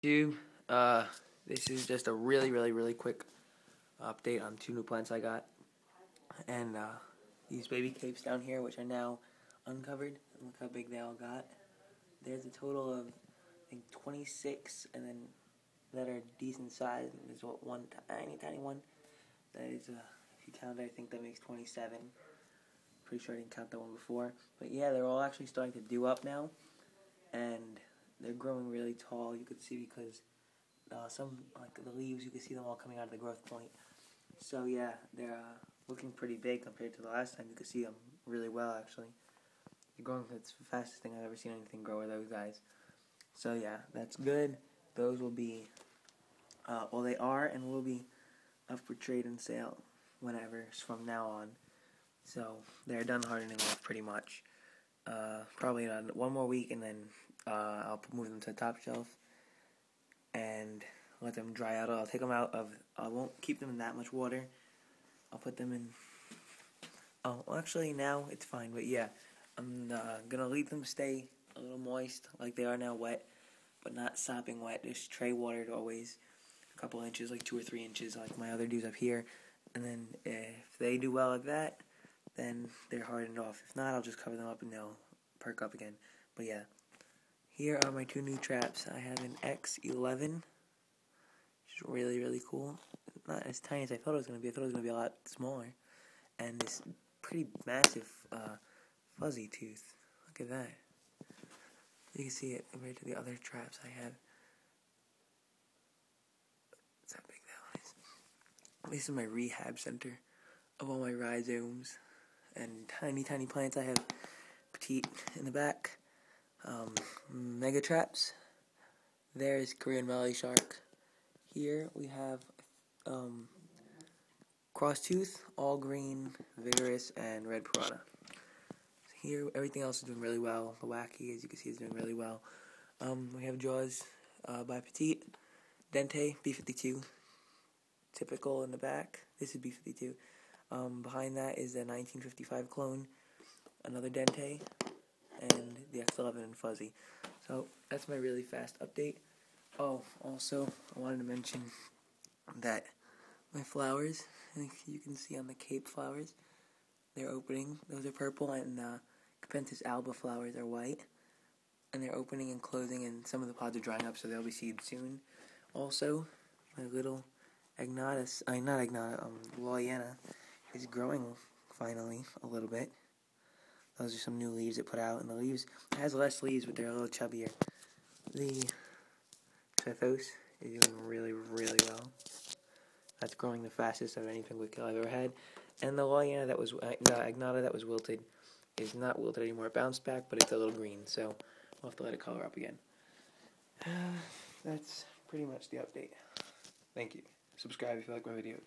YouTube. This is just a really quick update on 2 new plants I got, and these baby capes down here, which are now uncovered. Look how big they all got. There's a total of I think 26, and then that are decent size. And there's one tiny one that is, if you count it, I think that makes 27. Pretty sure I didn't count that one before, but yeah, they're all actually starting to do up now, and they're growing really tall. You could see because some, like the leaves, you can see them all coming out of the growth point. So yeah, they're looking pretty big compared to the last time. You could see them really well, actually. They're growing. It's the fastest thing I've ever seen anything grow with those guys. So yeah, that's good. Those will be, well, they are and will be up for trade and sale whenever from now on. So they're done hardening off pretty much. Probably one more week, and then I'll move them to the top shelf and let them dry out. I'll take them out of, I won't keep them in that much water. I'll put them in, well, actually now it's fine, but yeah, I'm gonna leave them stay a little moist like they are now, wet, but not sopping wet, just tray watered always, a couple inches, like 2 or 3 inches, like my other dudes up here. And then if they do well like that, then they're hardened off. If not, I'll just cover them up and they'll perk up again. But yeah, here are my 2 new traps. I have an X11, which is really cool. Not as tiny as I thought it was going to be. I thought it was going to be a lot smaller. And this pretty massive fuzzy tooth. Look at that. You can see it compared to the other traps I had. That's how big that one is. This is my rehab center of all my rhizomes and tiny plants. I have petite in the back, mega traps. There's Korean Valley Shark. Here we have cross tooth, all green, vigorous, and red piranha. Here everything else is doing really well. The wacky, as you can see, is doing really well. We have jaws by petite, dente, B52, typical in the back. This is B52. Behind that is a 1955 clone, another dente, and the X11 and fuzzy. So that's my really fast update. Oh, also I wanted to mention that my flowers, I think you can see on the cape flowers, they're opening. Those are purple, and Capentus alba flowers are white, and they're opening and closing, and some of the pods are drying up, so they'll be seeded soon. Also, my little Loyana is growing finally a little bit. Those are some new leaves it put out, and the leaves, it has less leaves, but they're a little chubbier. The Tethos is doing really well. That's growing the fastest of anything I've ever had. And the Loyana that was, the Agnata that was wilted, is not wilted anymore. It bounced back, but it's a little green, so we'll have to let it color up again. That's pretty much the update. Thank you. Subscribe if you like my videos.